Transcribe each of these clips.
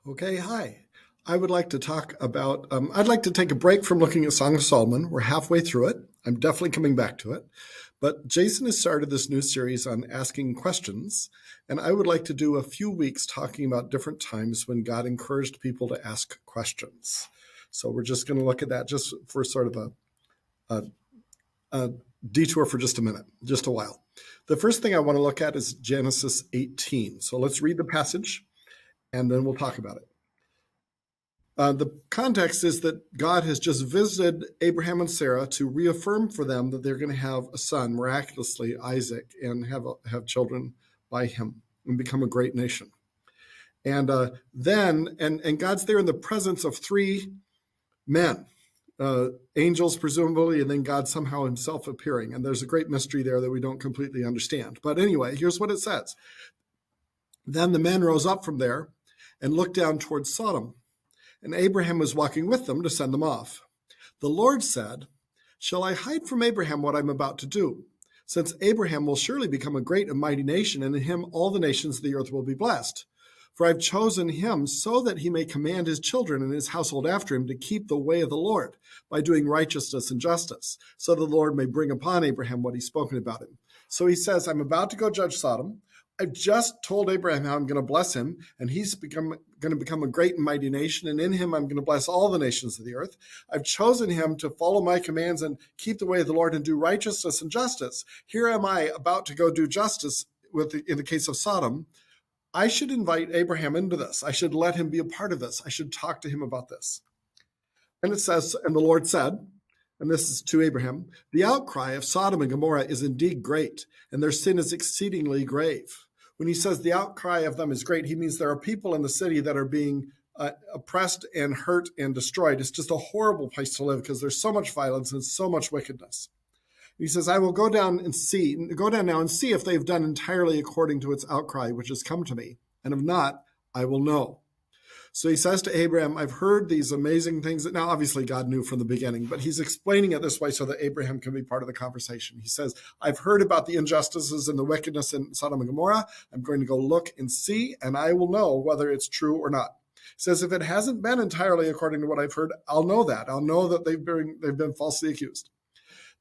Okay, hi. I would like to talk about, I'd like to take a break from looking at Song of Solomon. We're halfway through it. I'm definitely coming back to it. But Jason has started this new series on asking questions, and I would like to do a few weeks talking about different times when God encouraged people to ask questions. So we're just going to look at that just for sort of a, a detour for just a minute, just a while. The first thing I want to look at is Genesis 18. So let's read the passage, and then we'll talk about it. The context is that God has just visited Abraham and Sarah to reaffirm for them that they're going to have a son, miraculously Isaac, and have children by him and become a great nation. And then God's there in the presence of three men, angels presumably, and then God somehow himself appearing. And there's a great mystery there that we don't completely understand. But anyway, here's what it says. Then the men rose up from there and looked down towards Sodom. And Abraham was walking with them to send them off. The Lord said, "Shall I hide from Abraham what I'm about to do? Since Abraham will surely become a great and mighty nation, and in him all the nations of the earth will be blessed. For I've chosen him so that he may command his children and his household after him to keep the way of the Lord by doing righteousness and justice, so that the Lord may bring upon Abraham what he's spoken about him." So he says, I'm about to go judge Sodom. I've just told Abraham how I'm going to bless him, and he's going to become a great and mighty nation, and in him I'm going to bless all the nations of the earth. I've chosen him to follow my commands and keep the way of the Lord and do righteousness and justice. Here am I about to go do justice in the case of Sodom. I should invite Abraham into this. I should let him be a part of this. I should talk to him about this. And it says, and the Lord said, and this is to Abraham, "The outcry of Sodom and Gomorrah is indeed great, and their sin is exceedingly grave." When he says the outcry of them is great, he means there are people in the city that are being oppressed and hurt and destroyed. It's just a horrible place to live because there's so much violence and so much wickedness. He says, "I will go down now and see if they've done entirely according to its outcry, which has come to me. And if not, I will know." So he says to Abraham, I've heard these amazing things that now obviously God knew from the beginning, but he's explaining it this way so that Abraham can be part of the conversation. He says, I've heard about the injustices and the wickedness in Sodom and Gomorrah. I'm going to go look and see, and I will know whether it's true or not. He says, if it hasn't been entirely according to what I've heard, I'll know that. I'll know that they've been falsely accused.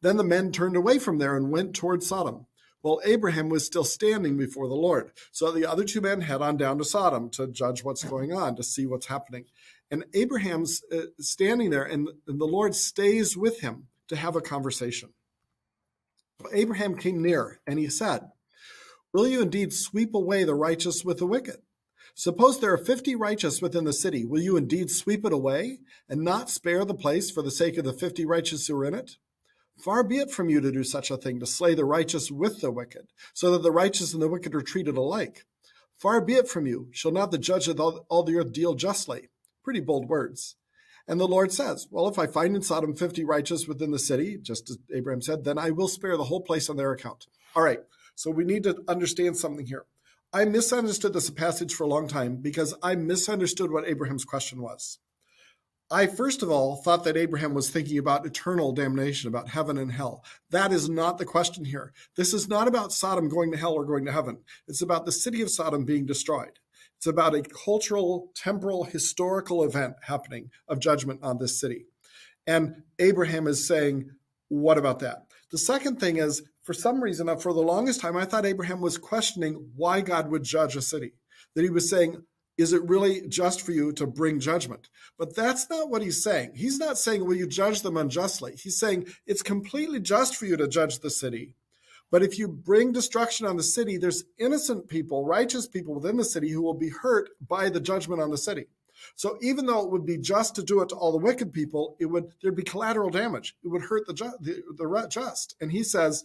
Then the men turned away from there and went toward Sodom. Well, Abraham was still standing before the Lord. So the other two men head on down to Sodom to judge what's going on, to see what's happening. And Abraham's standing there, and the Lord stays with him to have a conversation. Abraham came near, and he said, "Will you indeed sweep away the righteous with the wicked? Suppose there are 50 righteous within the city. Will you indeed sweep it away and not spare the place for the sake of the 50 righteous who are in it? Far be it from you to do such a thing, to slay the righteous with the wicked, so that the righteous and the wicked are treated alike. Far be it from you. Shall not the judge of all the earth deal justly?" Pretty bold words. And the Lord says, well, if I find in Sodom 50 righteous within the city, just as Abraham said, then I will spare the whole place on their account. All right, so we need to understand something here. I misunderstood this passage for a long time because I misunderstood what Abraham's question was. I, first of all, thought that Abraham was thinking about eternal damnation, about heaven and hell. That is not the question here. This is not about Sodom going to hell or going to heaven. It's about the city of Sodom being destroyed. It's about a cultural, temporal, historical event happening of judgment on this city. And Abraham is saying, what about that? The second thing is, for some reason, for the longest time, I thought Abraham was questioning why God would judge a city. That he was saying, is it really just for you to bring judgment? But that's not what he's saying. He's not saying, will you judge them unjustly? He's saying it's completely just for you to judge the city. But if you bring destruction on the city, there's innocent people, righteous people within the city who will be hurt by the judgment on the city. So even though it would be just to do it to all the wicked people, there'd be collateral damage. It would hurt the just. And he says,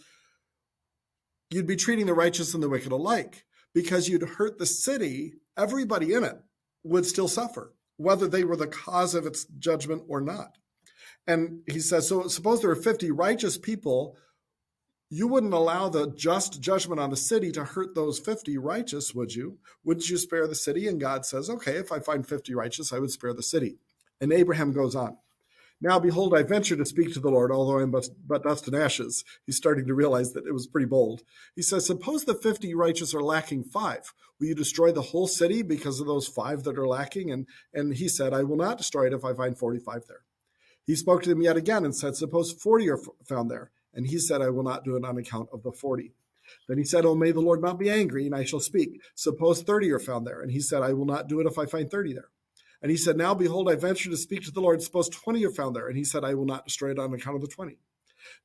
you'd be treating the righteous and the wicked alike because you'd hurt the city. Everybody in it would still suffer, whether they were the cause of its judgment or not. And he says, so suppose there are 50 righteous people, you wouldn't allow the just judgment on the city to hurt those 50 righteous, would you? Wouldn't you spare the city? And God says, okay, if I find 50 righteous, I would spare the city. And Abraham goes on. Now, behold, I venture to speak to the Lord, although I am but dust and ashes. He's starting to realize that it was pretty bold. He says, suppose the 50 righteous are lacking 5. Will you destroy the whole city because of those 5 that are lacking? And he said, I will not destroy it if I find 45 there. He spoke to them yet again and said, suppose 40 are found there. And he said, I will not do it on account of the 40. Then he said, oh, may the Lord not be angry, and I shall speak. Suppose 30 are found there. And he said, I will not do it if I find 30 there. And he said, now behold, I venture to speak to the Lord. Suppose 20 are found there. And he said, I will not destroy it on account of the 20.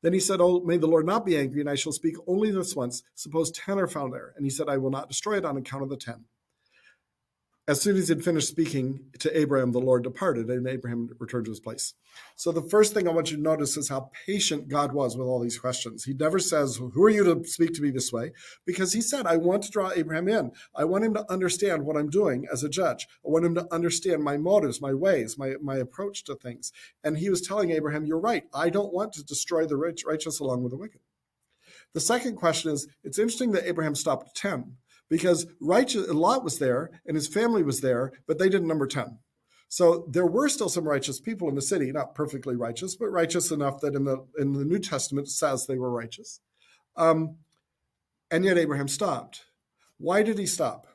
Then he said, oh, may the Lord not be angry, and I shall speak only this once. Suppose 10 are found there. And he said, I will not destroy it on account of the 10. As soon as he had finished speaking to Abraham, the Lord departed, and Abraham returned to his place. So the first thing I want you to notice is how patient God was with all these questions. He never says, who are you to speak to me this way? Because he said, I want to draw Abraham in. I want him to understand what I'm doing as a judge. I want him to understand my motives, my ways, my approach to things. And he was telling Abraham, you're right. I don't want to destroy the righteous along with the wicked. The second question is, it's interesting that Abraham stopped at 10. Because Lot was there and his family was there, but they didn't number 10. So there were still some righteous people in the city, not perfectly righteous, but righteous enough that in the New Testament it says they were righteous. And yet Abraham stopped. Why did he stop?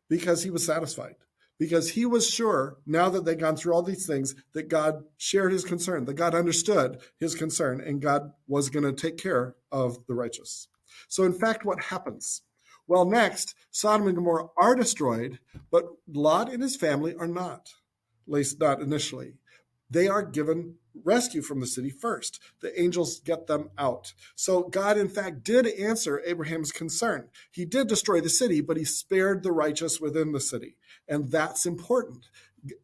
Because he was satisfied. Because he was sure, now that they'd gone through all these things, that God shared his concern, that God understood his concern, and God was going to take care of the righteous. So in fact, what happens? Well, next, Sodom and Gomorrah are destroyed, but Lot and his family are not, at least not initially. They are given rescue from the city first. The angels get them out. So God, in fact, did answer Abraham's concern. He did destroy the city, but he spared the righteous within the city. And that's important.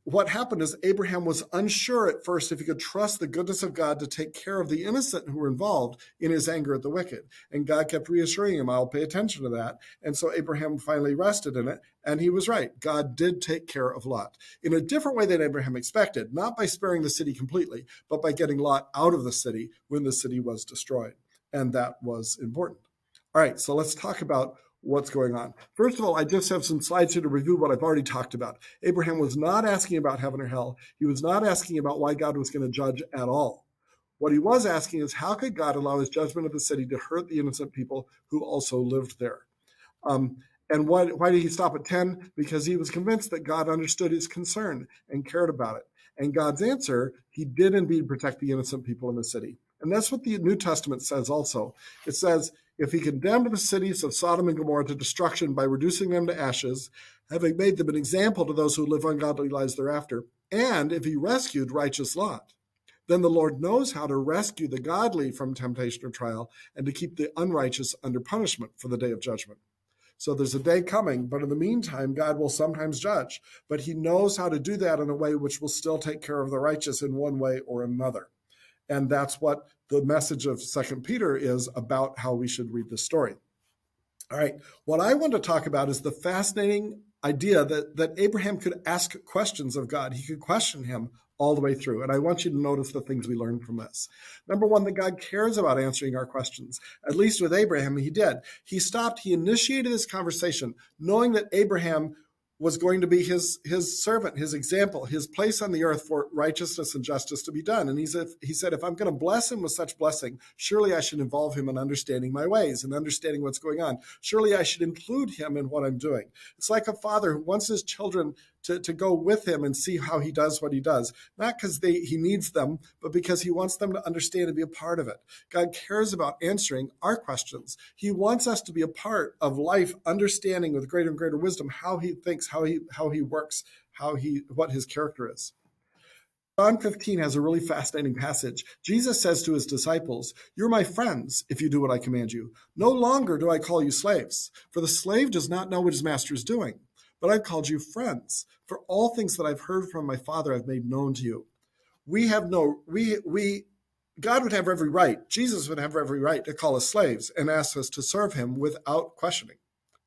What happened is Abraham was unsure at first if he could trust the goodness of God to take care of the innocent who were involved in his anger at the wicked. And God kept reassuring him, I'll pay attention to that. And so Abraham finally rested in it, and he was right. God did take care of Lot in a different way than Abraham expected, not by sparing the city completely, but by getting Lot out of the city when the city was destroyed. And that was important. All right, so let's talk about what's going on. First of all, I just have some slides here to review what I've already talked about. Abraham was not asking about heaven or hell. He was not asking about why God was going to judge at all. What he was asking is, how could God allow his judgment of the city to hurt the innocent people who also lived there? And why did he stop at 10? Because he was convinced that God understood his concern and cared about it. And God's answer, he did indeed protect the innocent people in the city. And that's what the New Testament says also. It says, if he condemned the cities of Sodom and Gomorrah to destruction by reducing them to ashes, having made them an example to those who live ungodly lives thereafter, and if he rescued righteous Lot, then the Lord knows how to rescue the godly from temptation or trial and to keep the unrighteous under punishment for the day of judgment. So there's a day coming, but in the meantime, God will sometimes judge. But he knows how to do that in a way which will still take care of the righteous in one way or another. And that's what the message of 2 Peter is about, how we should read this story. All right, what I want to talk about is the fascinating idea that Abraham could ask questions of God. He could question him all the way through. And I want you to notice the things we learned from this. Number one, that God cares about answering our questions. At least with Abraham, he did. He stopped, he initiated this conversation, knowing that Abraham was going to be his servant, his example, his place on the earth for righteousness and justice to be done. And he said, if I'm going to bless him with such blessing, surely I should involve him in understanding my ways and understanding what's going on. Surely I should include him in what I'm doing. It's like a father who wants his children to go with him and see how he does what he does, not because he needs them, but because he wants them to understand and be a part of it. God cares about answering our questions. He wants us to be a part of life, understanding with greater and greater wisdom how he thinks, how he works, what his character is. John 15 has a really fascinating passage. Jesus says to his disciples, "You're my friends if you do what I command you. No longer do I call you slaves, for the slave does not know what his master is doing. But I've called you friends, for all things that I've heard from my Father I've made known to you." God would have every right, Jesus would have every right to call us slaves and ask us to serve him without questioning.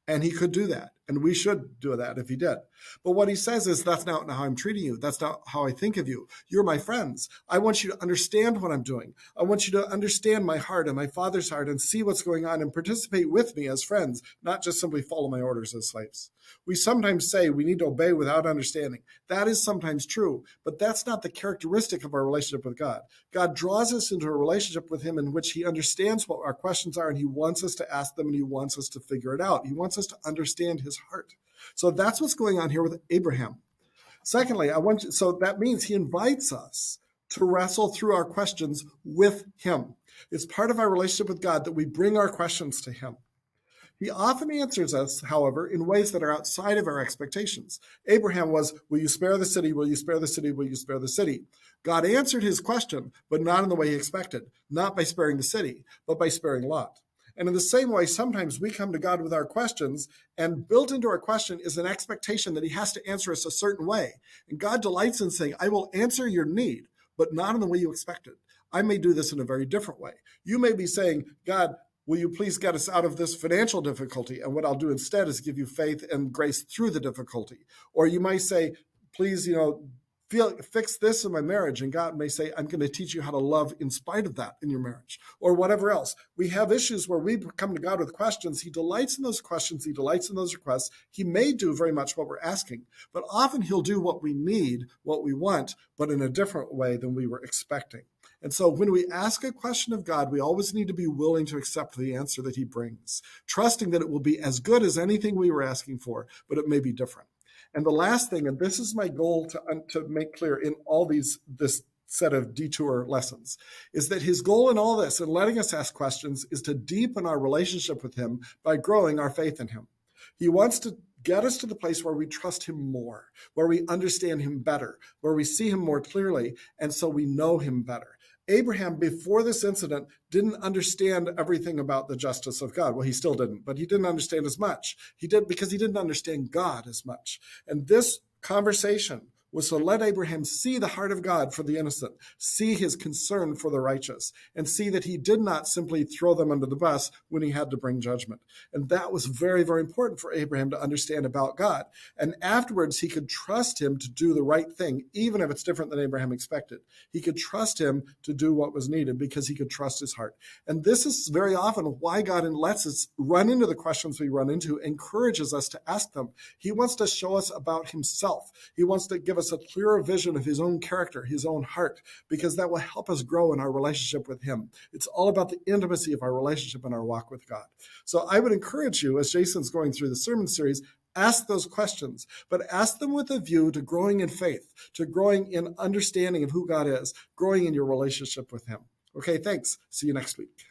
And he could do that. And we should do that if he did. But what he says is, that's not how I'm treating you. That's not how I think of you. You're my friends. I want you to understand what I'm doing. I want you to understand my heart and my Father's heart and see what's going on and participate with me as friends, not just simply follow my orders as slaves. We sometimes say we need to obey without understanding. That is sometimes true, but that's not the characteristic of our relationship with God. God draws us into a relationship with him in which he understands what our questions are, and he wants us to ask them, and he wants us to figure it out. He wants us to understand his heart. So that's what's going on here with Abraham. Secondly, so that means he invites us to wrestle through our questions with him. It's part of our relationship with God that we bring our questions to him. He often answers us, however, in ways that are outside of our expectations. Abraham was, will you spare the city? Will you spare the city? Will you spare the city? God answered his question, but not in the way he expected, not by sparing the city, but by sparing Lot. And in the same way, sometimes we come to God with our questions, and built into our question is an expectation that he has to answer us a certain way. And God delights in saying, I will answer your need, but not in the way you expected. I may do this in a very different way. You may be saying, God, will you please get us out of this financial difficulty? And what I'll do instead is give you faith and grace through the difficulty. Or you might say, please, fix this in my marriage. And God may say, I'm going to teach you how to love in spite of that in your marriage, or whatever else. We have issues where we come to God with questions. He delights in those questions. He delights in those requests. He may do very much what we're asking, but often he'll do what we need, what we want, but in a different way than we were expecting. And so when we ask a question of God, we always need to be willing to accept the answer that he brings, trusting that it will be as good as anything we were asking for, but it may be different. And the last thing, and this is my goal to make clear in all this set of detour lessons, is that his goal in all this and letting us ask questions is to deepen our relationship with him by growing our faith in him. He wants to get us to the place where we trust him more, where we understand him better, where we see him more clearly, and so we know him better. Abraham, before this incident, didn't understand everything about the justice of God. Well, he still didn't, but he didn't understand as much. He did because he didn't understand God as much. And this conversation was to let Abraham see the heart of God for the innocent, see his concern for the righteous, and see that he did not simply throw them under the bus when he had to bring judgment. And that was very, very important for Abraham to understand about God. And afterwards, he could trust him to do the right thing, even if it's different than Abraham expected. He could trust him to do what was needed because he could trust his heart. And this is very often why God lets us run into the questions we run into, encourages us to ask them. He wants to show us about himself. He wants to give us a clearer vision of his own character, his own heart, because that will help us grow in our relationship with him. It's all about the intimacy of our relationship and our walk with God. So I would encourage you, as Jason's going through the sermon series, ask those questions, but ask them with a view to growing in faith, to growing in understanding of who God is, growing in your relationship with him. Okay, thanks. See you next week.